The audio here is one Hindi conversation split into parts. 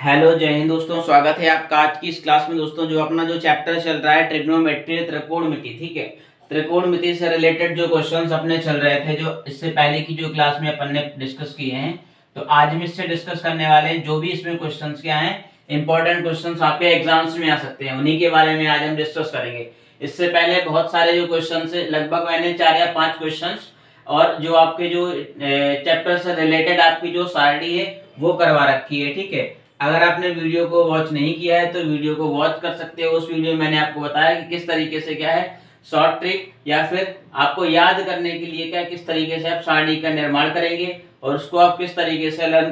हेलो जय हिंद दोस्तों, स्वागत है आपका आज की इस क्लास में। दोस्तों जो अपना जो चैप्टर चल रहा है ट्रिग्नोमेट्री, त्रिकोणमिति, ठीक है। त्रिकोणमिति से रिलेटेड जो क्वेश्चंस अपने चल रहे थे, जो इससे पहले की जो क्लास में अपन ने डिस्कस किए हैं, तो आज हम इससे डिस्कस करने वाले हैं। जो भी इसमें क्वेश्चंस क्या हैं, इंपॉर्टेंट क्वेश्चंस आपके एग्जाम्स में आ सकते हैं, उन्हीं के बारे में आज हम डिस्कस करेंगे। इससे पहले बहुत सारे जो क्वेश्चन है, लगभग मैंने 4 या 5 क्वेश्चन और जो आपके जो चैप्टर से रिलेटेड आपकी जो सारणी है वो करवा रखी है, ठीक है। अगर आपने वीडियो को वॉच नहीं किया है तो वीडियो को वॉच कर सकते हो। उस वीडियो में मैंने आपको बताया कि किस तरीके से क्या है शॉर्ट ट्रिक, या फिर आपको याद करने के लिए क्या किस तरीके से आप सारणी का निर्माण करेंगे और उसको आप किस तरीके से लर्न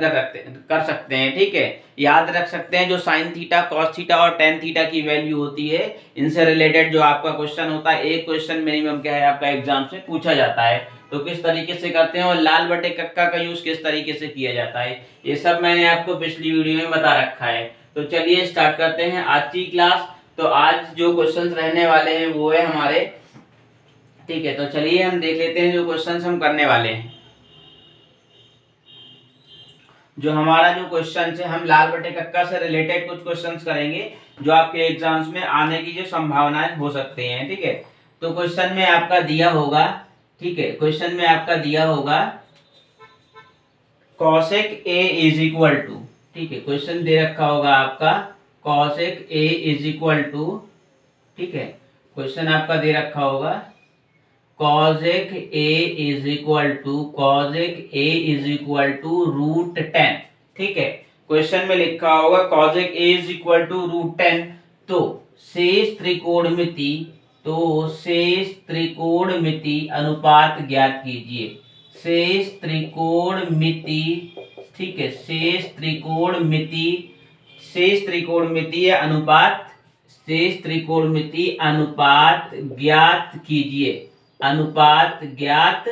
कर सकते हैं, ठीक है। याद रख सकते हैं जो साइन थीटा, कॉस थीटा और टेन थीटा की वैल्यू होती है, इनसे रिलेटेड जो आपका क्वेश्चन होता है, एक क्वेश्चन मिनिमम क्या है आपका एग्जाम से पूछा जाता है, तो किस तरीके से करते हैं और लाल बटे कक्का का यूज किस तरीके से किया जाता है, ये सब मैंने आपको पिछली वीडियो में बता रखा है। तो चलिए स्टार्ट करते हैं आज की क्लास। तो आज जो क्वेश्चंस रहने वाले हैं वो है हमारे, ठीक है। तो चलिए हम देख लेते हैं जो क्वेश्चंस हम करने वाले हैं। जो हमारा जो क्वेश्चन है, हम लाल बटे कक्का से रिलेटेड कुछ क्वेश्चंस करेंगे जो आपके एग्जाम्स में आने की जो संभावनाएं हो सकती हैं, ठीक है। तो क्वेश्चन में आपका दिया होगा, ठीक है, क्वेश्चन में आपका दिया होगा cosec a is equal to, ठीक है, क्वेश्चन दे रखा होगा आपका cosec a is equal to, ठीक है, क्वेश्चन आपका दे रखा होगा cosec a is equal to root 10, ठीक है। क्वेश्चन में लिखा होगा cosec a is equal to root 10। तो शेष त्रिकोणमिति अनुपात ज्ञात कीजिए। शेष त्रिकोणमिति, ठीक है, शेष त्रिकोणमिति अनुपात, शेष त्रिकोणमिति अनुपात ज्ञात कीजिए, अनुपात ज्ञात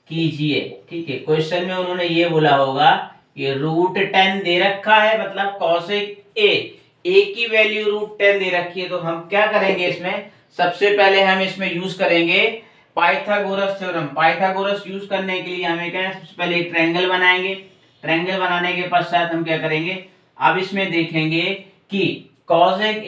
कीजिए, ठीक है। क्वेश्चन में उन्होंने ये बोला होगा कि रूट 10 दे रखा है, मतलब कॉसेक ए की वैल्यू रूट 10 दे रखी है। तो हम क्या करेंगे इसमें, सबसे पहले हम इसमें यूज करेंगे पाइथागोरस थ्योरम। पाइथागोरस यूज करने के लिए हमें क्या है, सबसे पहले एक ट्रायंगल बनाएंगे। ट्रायंगल बनाने के पश्चात हम क्या करेंगे, अब इसमें देखेंगे कि कॉसेक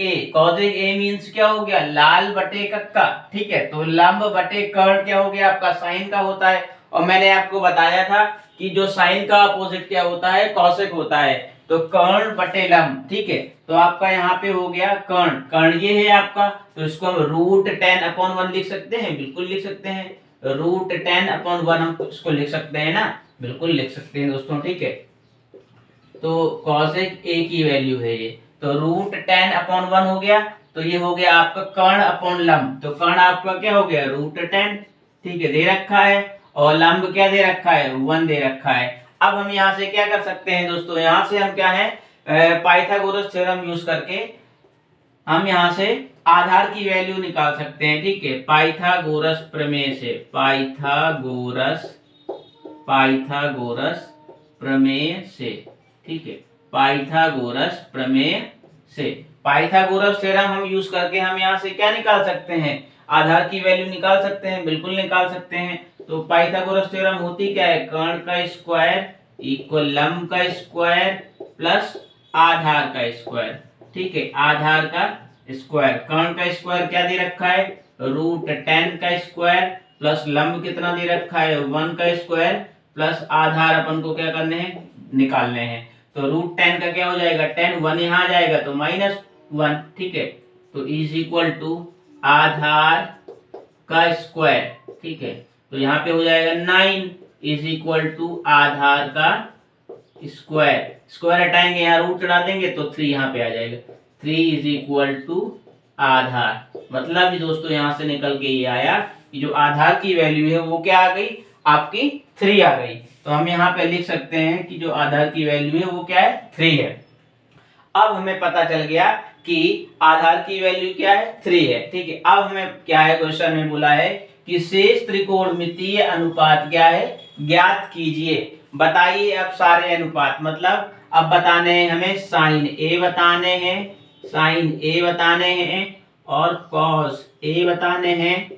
ए मींस क्या हो गया, लाल बटे कक्का, ठीक है। तो लंब बटे कर्ण क्या हो गया आपका, साइन का होता है। और मैंने आपको बताया था कि जो साइन का अपोजिट क्या होता है, कॉसेक होता है। तो कर्ण बटे लंब, ठीक है। तो आपका यहाँ पे हो गया कर्ण, कर्ण ये है आपका, तो इसको हम रूट 10 अपॉन 1 लिख सकते हैं, बिल्कुल लिख सकते हैं। रूट 10 अपॉन 1 हम इसको लिख सकते हैं ना, बिल्कुल लिख सकते हैं दोस्तों, ठीक है। तो कॉसेक ए की वैल्यू है ये, तो रूट 10 अपॉन 1 हो गया। तो ये हो गया आपका कर्ण अपॉन लंब, तो कर्ण आपका क्या हो गया रूट 10, ठीक है, दे रखा है। और लंब क्या दे रखा है, 1 दे रखा है। अब हम यहाँ से क्या कर सकते हैं दोस्तों, यहाँ से हम क्या है पाइथागोरस थ्योरम यूज करके हम यहाँ से आधार की वैल्यू निकाल सकते हैं, ठीक है। पाइथागोरस प्रमेय से, पाइथागोरस प्रमेय से, ठीक है, पाइथागोरस प्रमेय से, पाइथागोरस थ्योरम हम यूज करके हम यहाँ से क्या निकाल सकते हैं, आधार की वैल्यू निकाल सकते हैं, बिल्कुल निकाल सकते हैं। तो पाइथागोरस थ्योरम होती क्या है, कर्ण का स्क्वायर इक्वल लंब का स्क्वायर प्लस आधार का स्क्वायर, ठीक है, आधार का स्क्वायर। कर्ण का स्क्वायर क्या दे रखा है, रूट 10 का स्क्वायर प्लस लंब कितना दे रखा है, 1 का स्क्वायर प्लस आधार अपन को क्या करने हैं, निकालने हैं। तो रूट 10 का क्या हो जाएगा, 10, 1 यहाँ आ जाएगा तो -1, ठीक है। तो इज इक्वल टू आधार का स्क्वायर, ठीक है। तो यहाँ पे हो जाएगा 9 इज इक्वल टू आधार का स्क्वायर, स्क्वायर हटाएंगे यहाँ रूट चढ़ा देंगे तो 3 यहाँ पे आ जाएगा, 3 इज इक्वल टू आधार। मतलब दोस्तों यहाँ से निकल के ये आया कि जो आधार की वैल्यू है वो क्या आ गई आपकी 3 आ गई। तो हम यहाँ पे लिख सकते हैं कि जो आधार की वैल्यू है वो क्या है, 3 है। अब हमें पता चल गया कि आधार की वैल्यू क्या है, 3 है, ठीक है। अब हमें क्या है, क्वेश्चन में बोला है कि शेष त्रिकोणमितीय अनुपात क्या है, ज्ञात कीजिए। बताइए अब सारे अनुपात, मतलब अब बताने हैं हमें साइन ए बताने हैं, साइन ए बताने हैं और कॉस ए बताने हैं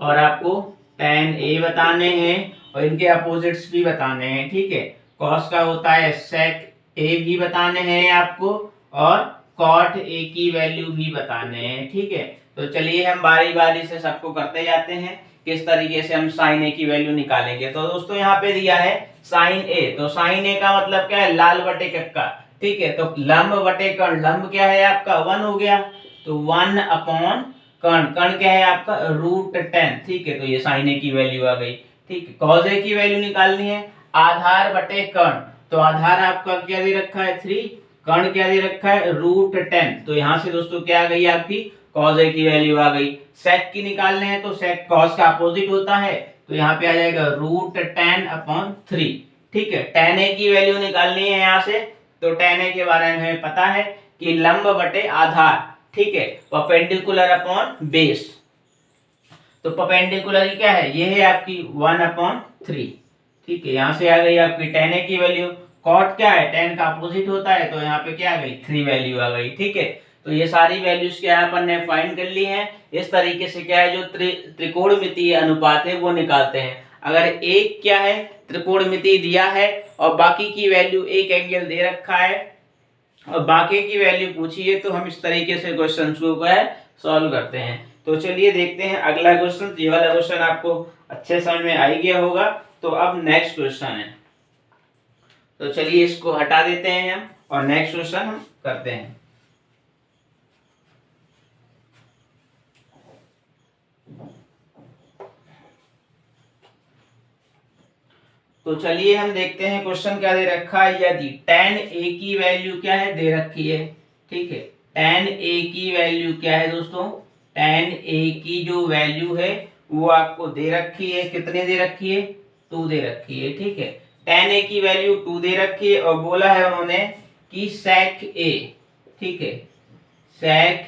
और आपको टेन ए बताने हैं और इनके अपोजिट्स भी बताने हैं, ठीक है। कॉस का होता है सेक ए भी बताने हैं आपको और कॉट ए की वैल्यू भी बताने हैं, ठीक है। तो चलिए हम बारी बारी से सबको करते जाते हैं किस तरीके से हम साइन ए की वैल्यू निकालेंगे। तो दोस्तों यहाँ पे दिया है साइन ए, तो साइन ए का मतलब क्या है, लाल बटे कक्का, ठीक है। तो लंब बटे कर्ण, लंब क्या है आपका 1 हो गया, तो 1 अपॉन कर्ण, कर्ण क्या है आपका √10, ठीक है। तो ये साइन ए की वैल्यू आ गई, ठीक है। कॉस ए की वैल्यू निकालनी है, आधार बटे कर्ण, तो आधार आपका क्या दे रखा है 3, कर्ण क्या दे रखा है √10, तो यहाँ से दोस्तों क्या आ गई आपकी कॉस ए की वैल्यू आ गई। सेक की निकालने हैं तो सेक कॉस का अपोजिट होता है, तो यहाँ पे आ जाएगा √10/3, ठीक है। tan a की वैल्यू निकालनी है यहाँ से, तो tan a के बारे में हमें पता है कि लंब बटे आधार, ठीक है, परपेंडिकुलर अपॉन बेस, तो परपेंडिकुलर क्या है, ये है आपकी 1/3, ठीक है। यहाँ से आ गई आपकी tan a की वैल्यु, कॉट क्या है tan का अपोजिट होता है, तो यहाँ पे क्या आ गई 3 वैल्यू आ गई, ठीक है। तो ये सारी वैल्यूज क्या है अपन ने फाइंड कर ली है। इस तरीके से क्या है जो त्रिकोणमितीय अनुपात है वो निकालते हैं। अगर एक क्या है त्रिकोणमितीय दिया है और बाकी की वैल्यू एक एंगल दे रखा है और बाकी की वैल्यू पूछी है, तो हम इस तरीके से क्वेश्चन को सॉल्व करते हैं। तो चलिए देखते हैं अगला क्वेश्चन। ये वाला क्वेश्चन आपको अच्छे समझ में आ गया होगा। तो अब नेक्स्ट क्वेश्चन है, तो चलिए इसको हटा देते हैं हम और नेक्स्ट क्वेश्चन हम करते हैं। तो चलिए हम देखते हैं क्वेश्चन क्या दे रखा है। यदि tan a की वैल्यू क्या है दे रखी है, ठीक है। tan a की वैल्यू क्या है दोस्तों, tan a की जो वैल्यू है वो आपको दे रखी है, कितने दे रखी है 2 दे रखी है, ठीक है। tan a की वैल्यू 2 दे रखी है और बोला है उन्होंने कि sec a, ठीक है, sec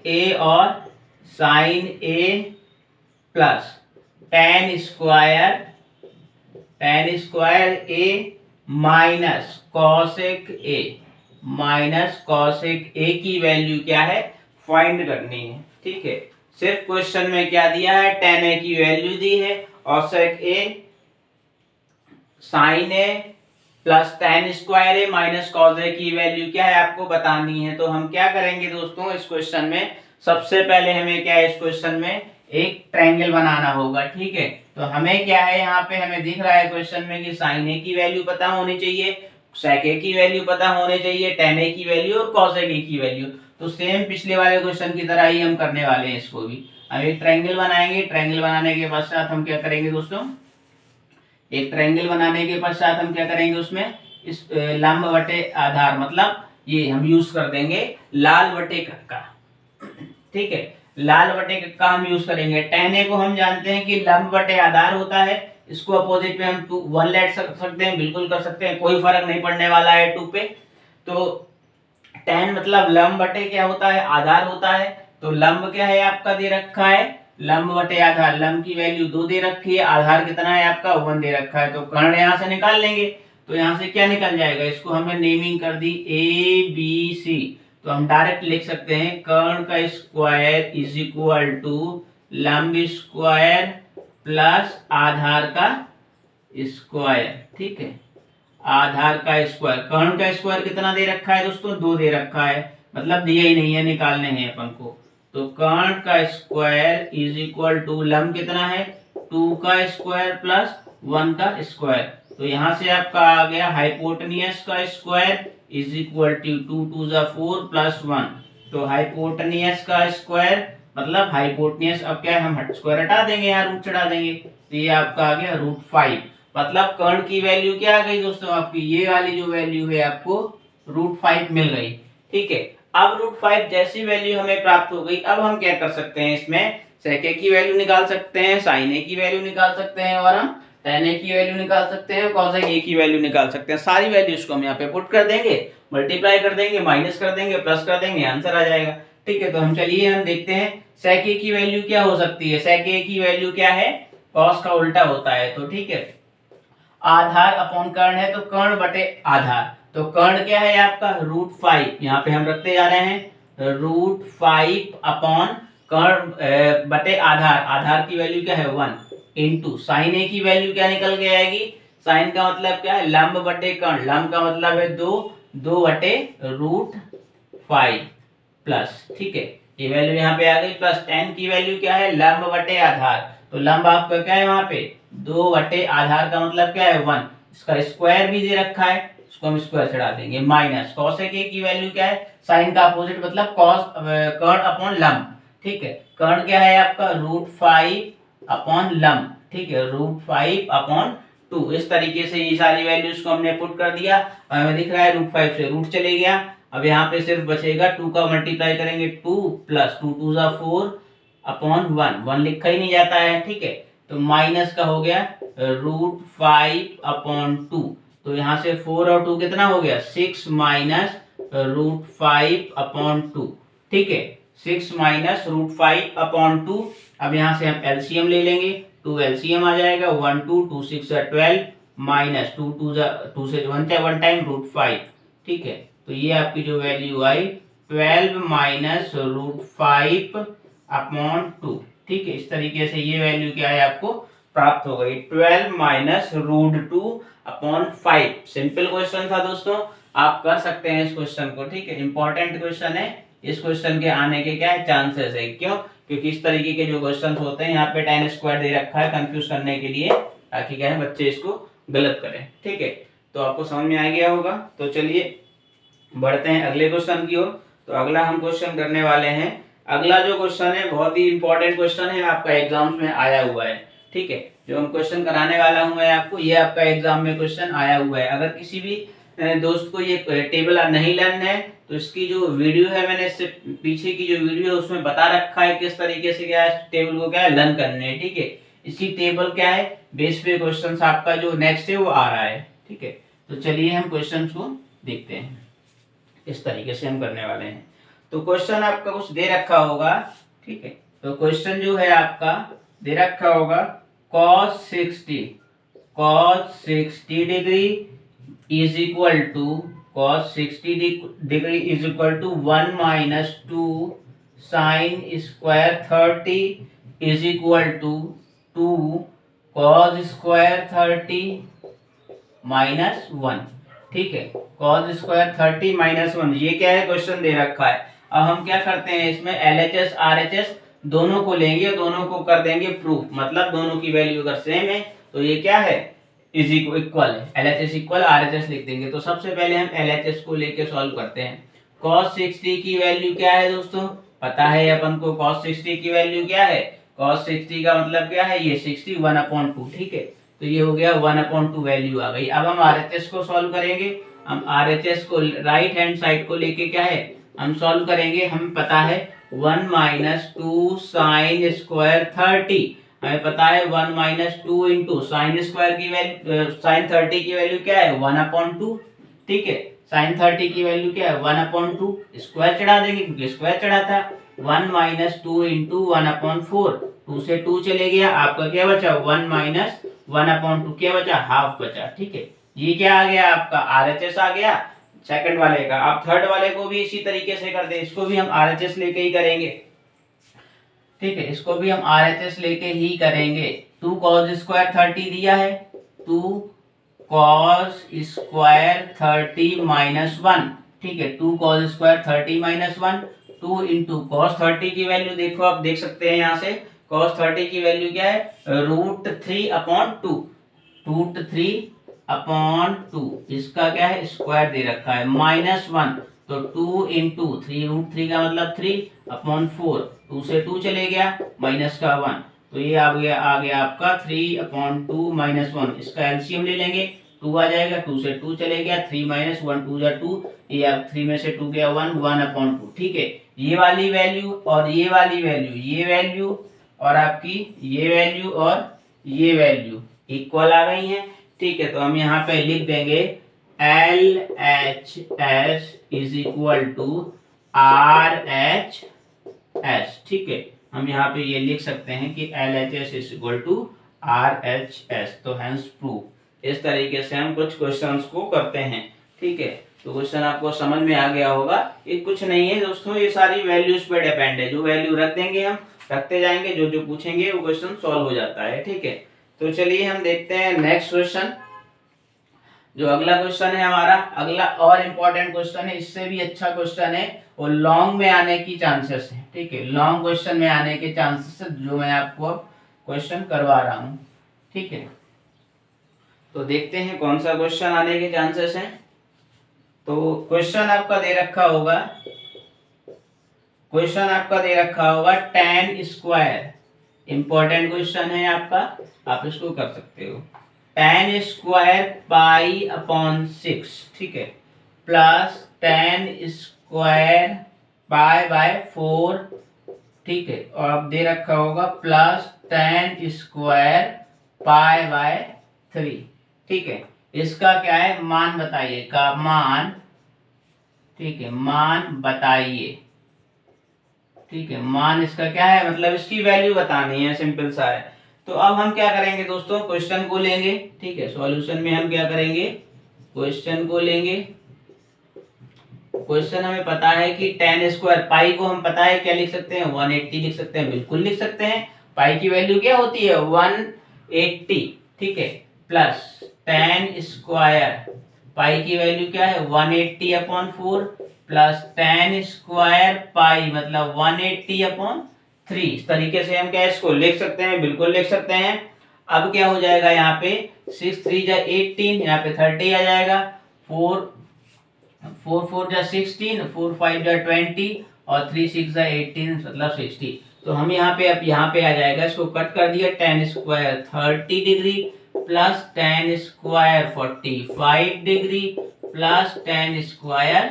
a और sin a plus tan square a minus cosec a की वैल्यू क्या है फाइंड करनी है, ठीक है। सिर्फ क्वेश्चन में क्या दिया है tan a की वैल्यू दी है और sec a sin a plus tan square a minus cos a की वैल्यू क्या है आपको बतानी है। तो हम क्या करेंगे दोस्तों इस क्वेश्चन में, सबसे पहले हमें क्या है इस क्वेश्चन में एक ट्रायंगल बनाना होगा, ठीक है। तो हमें क्या है यहाँ पे हमें दिख रहा है क्वेश्चन में कि sin a की वैल्यू पता होनी चाहिए, sec a की वैल्यू पता होनी चाहिए, tan a की वैल्यू और cos a की वैल्यू। तो सेम पिछले वाले क्वेश्चन की तरह ही हम करने वाले हैं इसको भी। हम एक ट्रायंगल बनाएंगे, ट्रायंगल बनाने के पश्चात हम क्या करेंगे दोस्तों, एक ट्रायंगल बनाने के पश्चात हम क्या करेंगे उसमें इस लंब बटे आधार, मतलब ये हम यूज कर देंगे लाल बटे कक्का, ठीक है। लाल बटे कक्का हम यूज करेंगे। tan a को हम जानते हैं कि लंब बटे आधार होता है, इसको अपोजिट में हम 1 ले सकते हैं, बिल्कुल कर सकते हैं, कोई फर्क नहीं पड़ने वाला है 2 पे। तो tan मतलब लंब बटे क्या होता है आधार होता है, तो लंब क्या है आपका दे रखा है लंब बटे आधार, लंब की वैल्यू 2 दे रखी है, आधार कितना है आपका 1 दे रखा है। तो कर्ण यहाँ से निकाल लेंगे, तो यहाँ से क्या निकल जाएगा, इसको हमने नेमिंग कर दी ABC, तो हम डायरेक्ट लिख सकते हैं कर्ण का स्क्वायर इज इक्वल टू लंब स्क्वायर प्लस आधार का स्क्वायर, ठीक है। आधार का स्क्वायर, कर्ण का स्क्वायर कितना दे रखा है दोस्तों 2 दे रखा है, मतलब दिया ही नहीं है, निकालने हैं अपन को। तो कर्ण का स्क्वायर इज इक्वल टू लंब कितना है 2 का स्क्वायर प्लस 1 का स्क्वायर, तो यहां से आपका आ गया हाइपोटेनियस का स्क्वायर इज इक्वल टू 2 2 जा 4 प्लस 1, तो हाइपोटेनियस का स्क्वायर मतलब हाइपोटेनियस, अब क्या है हम स्क्वायर हटा देंगे यहाँ रूट चढ़ा देंगे, तो ये आपका आ गया √5, मतलब कर्ण की वैल्यू क्या आ गई दोस्तों आपकी, ये वाली जो वैल्यू है आपको √5 मिल गई, ठीक है। अब √5 जैसी वैल्यू हमें प्राप्त हो गई, अब हम क्या कर सकते हैं इसमें sec a की वैल्यू निकाल सकते हैं, sin a की वैल्यू निकाल सकते हैं और हम tan a की वैल्यू निकाल सकते हैं, cos a की वैल्यू निकाल सकते हैं। सारी वैल्यूज को हम यहाँ पे पुट कर देंगे, मल्टीप्लाई कर देंगे, माइनस कर देंगे, प्लस कर देंगे, आंसर आ जाएगा, ठीक है। तो हम चलिए हम देखते हैं sec a की वैल्यू क्या हो सकती है। sec a की वैल्यू क्या है cos का उल्टा होता है, तो ठीक है आधार अपॉन कर्ण है, तो कर्ण बटे आधार, तो कर्ण क्या है आपका √5, यहाँ पे हम रखते जा रहे हैं √5 अपॉन कर्ण बटे आधार, आधार की वैल्यू क्या है 1 इंटू साइन ए की वैल्यू क्या निकल के आएगी, साइन का मतलब क्या है, लंब बटे कर्ण, लंब का मतलब है 2, 2/√5 प्लस, ठीक है, ये वैल्यू यहाँ पे आ गई, प्लस tan की वैल्यू क्या है, लंब बटे आधार, तो लंब आपका क्या है वहां पे 2/आधार का मतलब क्या है 1, इसका स्क्वायर भी दे रखा है, इसको हम स्क्वायर चढ़ा देंगे, माइनस cosec a की वैल्यू क्या है, साइन का अपोजिट मतलब cos कर्ण अपॉन लंब, ठीक है, कर्ण क्या है आपका √5 अपॉन लंब, ठीक है, √5/2, इस तरीके से ये सारी वैल्यूज को हमने पुट कर दिया, हमें दिख रहा है √5 से रूट चले गया, अब यहाँ पे सिर्फ बचेगा 2 का मल्टीप्लाई करेंगे 2 प्लस 2 2 जा 4 अपॉन 1 लिखा ही नहीं जाता है, ठीक है, तो माइनस का हो गया √5/2, तो यहाँ से 4 और 2 कितना हो गया 6 माइनस √5/2, ठीक है, 6 माइनस √5/2, अब यहाँ से हम एलसीएम ले लेंगे, 2 एलसीएम आ जाएगा, 1 2 2 6 12 माइनस 2 2 2 से 1 टाइम √5, ठीक है, तो ये आपकी जो वैल्यू आई 12 माइनस √5/2, ठीक है, इस तरीके से ये वैल्यू क्या है आपको प्राप्त हो गई 12 माइनस √2/5। सिंपल क्वेश्चन था दोस्तों, आप कर सकते हैं इस क्वेश्चन को, ठीक है, इंपॉर्टेंट क्वेश्चन है, इस क्वेश्चन के आने के क्या है चांसेस है, क्यों, क्योंकि इस तरीके के जो क्वेश्चन होते हैं यहाँ पे tan स्क्वायर दे रखा है कंफ्यूज करने के लिए, ताकि क्या है बच्चे इसको गलत करें, ठीक है, तो आपको समझ में आ गया होगा। तो चलिए बढ़ते हैं अगले क्वेश्चन की ओर। तो अगला हम क्वेश्चन करने वाले हैं, अगला जो क्वेश्चन है बहुत ही इंपॉर्टेंट क्वेश्चन है, आपका एग्जाम में आया हुआ है, ठीक है, जो हम क्वेश्चन कराने वाला हूं मैं आपको, ये आपका एग्जाम में क्वेश्चन आया हुआ है, अगर किसी भी दोस्त को ये टेबल नहीं लर्न है तो इसकी जो वीडियो है मैंने इससे पीछे की जो वीडियो है उसमें बता रखा है किस तरीके से क्या है टेबल को क्या है लर्न करने है, ठीक है, इसी टेबल क्या है बेस पे क्वेश्चंस आपका जो नेक्स्ट है वो आ रहा है, ठीक है, तो चलिए हम क्वेश्चंस को देखते हैं, इस तरीके से हम करने वाले हैं। तो क्वेश्चन आपका कुछ दे रखा होगा, ठीक है, तो क्वेश्चन जो है आपका दे रखा होगा cos 60 degree is equal to cos 60 degree is equal to 1 minus 2 sine square 30 is equal to 2 cos square 30 minus 1, ठीक है, cos स्क्वायर 30 माइनस 1, ये क्या है क्वेश्चन दे रखा है। अब हम क्या करते हैं इसमें LHS RHS दोनों को लेंगे और दोनों को कर देंगे प्रूफ, मतलब दोनों की वैल्यू अगर सेम है तो ये क्या है इज इक्वल है, LHS इक्वल RHS लिख देंगे। तो सबसे पहले हम LHS को लेके सॉल्व करते हैं। cos 60 की वैल्यू क्या है दोस्तों, पता है अपन को cos 60 की वैल्यू क्या है, cos 60 का मतलब क्या है ये 60 1/2, ठीक है, तो ये हो गया 1/2 वैल्यू आ गई। अब हम RHS को सॉल्व करेंगे, हम RHS को राइट हैंड साइड को लेके क्या है हम सॉल्व करेंगे, हमें पता है 1 माइनस 2 साइन स्क्वायर 30, हमें पता है 1 माइनस 2 इंटू साइन स्क्वायर की वैल्यू साइन 30 की वैल्यू क्या है 1/2, ठीक है, साइन 30 की वैल्यू क्या है 1/2, स्क्वायर चढ़ा देंगे क्योंकि स्क्वायर चढ़ा था, 1 माइनस 2 इंटू 1/4, 2 से 2 चले गया, आपका क्या बचा 1 माइनस 1/2 क्या बचा हाफ बचा, ठीक है, ये क्या आ गया आपका RHS आ गया सेकंड वाले का। आप थर्ड वाले को भी इसी तरीके से कर दे, इसको भी हम RHS लेके ही करेंगे, ठीक है, इसको भी हम RHS लेके ही करेंगे। 2 cos स्क्वायर 30 दिया है, 2 cos स्क्वायर 30 माइनस 1, ठीक है, 2 cos square 30 minus 1, 2 into cos 30 की वैल्यू देखो आप देख सकते हैं यहाँ से cos 30 की वैल्यू क्या है √3/2, √3/2, इसका क्या है स्क्वायर दे रखा है माइनस 1, तो 2 इंटू 3 √3 का मतलब 3/4, 2 से 2 चले गया माइनस का 1, तो ये आ गया आपका 3/2 माइनस 1, इसका एलसीएम ले लेंगे 2 आ जाएगा, 2 से 2 चले गया 3 माइनस 1 2 जा 2, ये आप 3 में से 2 गया 1 1/2, ठीक है, ये वाली वैल्यू और ये वाली वैल्यू, ये वैल्यू और आपकी ये वैल्यू और ये वैल्यू इक्वल आ गई है, ठीक है, तो हम यहाँ पे लिख देंगे LHS is equal to RHS, ठीक है, हम यहाँ पे ये लिख सकते हैं कि LHS is equal to RHS, तो हेंस प्रूफ। इस तरीके से हम कुछ क्वेश्चंस को करते हैं, ठीक है, तो क्वेश्चन आपको समझ में आ गया होगा। ये कुछ नहीं है दोस्तों, ये सारी वैल्यूज पे डिपेंड है, जो वैल्यू रख देंगे हम रखते जाएंगे, जो जो पूछेंगे वो क्वेश्चन सॉल्व हो जाता है, ठीक है, तो चलिए हम देखते हैं नेक्स्ट क्वेश्चन। जो अगला क्वेश्चन है हमारा, अगला और इम्पोर्टेंट क्वेश्चन है, इससे भी अच्छा क्वेश्चन है और लॉन्ग में आने की चांसेस है। ठीक है, लॉन्ग क्वेश्चन में आने के चांसेस है, जो मैं आपको अब क्वेश्चन करवा रहा हूँ। ठीक है, तो देखते हैं कौन सा क्वेश्चन आने के चांसेस हैं। तो क्वेश्चन आपका दे रखा होगा, क्वेश्चन आपका दे रखा होगा tan स्क्वायर, इंपॉर्टेंट क्वेश्चन है आपका, आप इसको कर सकते हो। tan स्क्वायर पाई अपॉन 6, ठीक है, plus tan square pi by 4, ठीक है, और अब दे रखा होगा plus tan square pi by 3। ठीक है, इसका क्या है, मान बताइए, का मान, ठीक है, मान बताइए। ठीक है, मान इसका क्या है, मतलब इसकी वैल्यू बतानी है, सिंपल सा है। तो अब हम क्या करेंगे दोस्तों, क्वेश्चन को लेंगे। ठीक है, सॉल्यूशन में हम क्या करेंगे, क्वेश्चन को लेंगे। क्वेश्चन हमें पता है कि tan स्क्वायर, पाई को हम पता है क्या लिख सकते हैं, 180 लिख सकते हैं, बिल्कुल लिख सकते हैं। पाई की वैल्यू क्या होती है, 180। ठीक है, प्लस tan स्क्वायर, पाई की वैल्यू क्या है, 180 upon 4, plus tan square pi मतलब 180 अपॉन 3। इस तरीके से हम क्या इसको लिख सकते हैं, बिल्कुल लिख सकते हैं। अब क्या हो जाएगा, यहाँ पे 6 3 जा 18, यहाँ पे 30 आ जाएगा, 4 4 4 जा 16, 4 5 जा 20 और 3 6 जा 18 मतलब 60। तो हम यहाँ पे, अब यहाँ पे आ जाएगा, इसको कट कर दिया, tan square 30 degree plus tan square 45 degree plus tan square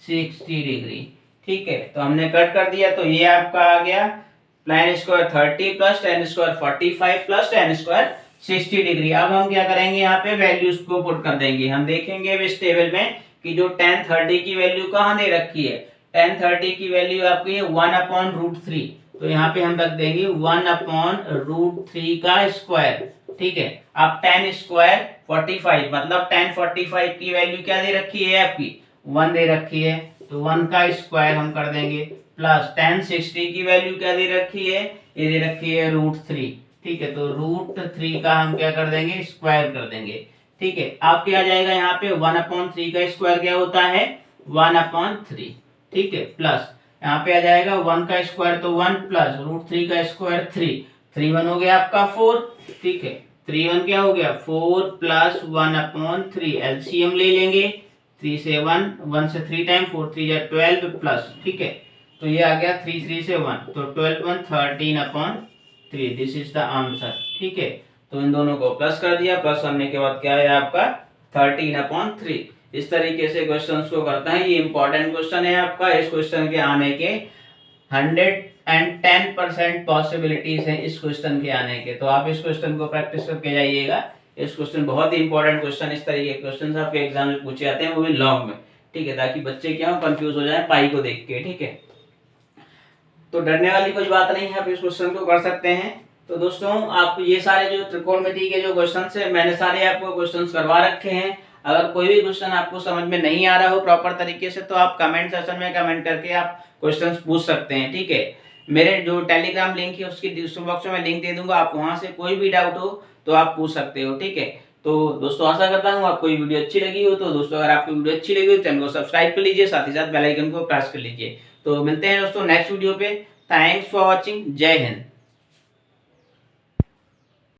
60 degree. ठीक है, तो हमने कट कर दिया, तो ये आपका आ गया tan square 30 plus tan square 45 plus tan square 60 degree. अब हम क्या करेंगे, यहाँ पे वैल्यूज को पुट कर देंगे। हम देखेंगे अब इस टेबल में कि जो tan 30 की वैल्यू कहाँ दे रखी है, tan 30 की वैल्यू आपकी है 1/√3। तो यहाँ पे हम रख देंगे 1/√3 का स्क्वायर। ठीक है, अब tan स्क्वायर 45 मतलब tan 45 की वैल्यू क्या दे रखी है आपकी, 1 दे रखी है, तो 1 का स्क्वायर हम कर देंगे, प्लस tan 60 की वैल्यू क्या दे रखी है, ये दे रखी है √3। ठीक है, तो √3 का हम क्या कर देंगे, स्क्वायर कर देंगे। ठीक है, अब क्या आ जाएगा, यहाँ पे 1/3 का स्क्वायर क्या होता है, 1/3। ठीक है, प्लस यहाँ पे आ जाएगा 1 का स्क्वायर तो 1 प्लस √3 का स्क्वायर 3, 3 1 हो गया आपका 4। ठीक है, 3 1 क्या हो गया, 4 प्लस 1/3, एलसीएम ले लेंगे, 3 से 1, 1 से 3 टाइम, 4 3 जा 12 प्लस। ठीक है, तो ये आ गया 3 3 से 1, तो 12 1 13/3, दिस इज द आंसर। ठीक है, तो इन दोनों को प्लस कर दिया, प्लस करने के बाद क्या है आपका 13/3। इस तरीके से क्वेश्चंस को करता है, ये इंपॉर्टेंट क्वेश्चन है आपका। इस क्वेश्चन के आने के 110% पॉसिबिलिटीज है इस क्वेश्चन के आने के, तो आप इस क्वेश्चन को प्रैक्टिस करके जाइएगा। इस क्वेश्चन बहुत ही इंपॉर्टेंट क्वेश्चन, इस तरीके के क्वेश्चन आपके एग्जाम में पूछे जाते हैं, वो भी लॉन्ग में। ठीक है, ताकि बच्चे क्या कंफ्यूज हो जाए पाई को देख के। ठीक है, तो डरने वाली कोई बात नहीं है, आप इस क्वेश्चन को कर सकते हैं। तो दोस्तों, आप ये सारे जो त्रिकोणमिति के जो क्वेश्चन है, मैंने सारे आपको क्वेश्चन करवा रखे हैं। अगर कोई भी क्वेश्चन आपको समझ में नहीं आ रहा हो प्रॉपर तरीके से, तो आप कमेंट सेक्शन में कमेंट करके आप क्वेश्चन पूछ सकते हैं। ठीक है, मेरे जो टेलीग्राम लिंक है उसकी डिस्क्रिप्शन बॉक्स में लिंक दे दूंगा, आप वहां से कोई भी डाउट हो तो आप पूछ सकते हो। ठीक है, तो दोस्तों आशा करता हूँ आपको ये वीडियो अच्छी लगी हो। तो दोस्तों, अगर आपको वीडियो अच्छी लगी हो तो चैनल को सब्सक्राइब कर लीजिए, साथ ही साथ बेल आइकन को प्रेस कर लीजिए। तो मिलते हैं दोस्तों नेक्स्ट वीडियो पे। थैंक्स फॉर वॉचिंग, जय हिंद।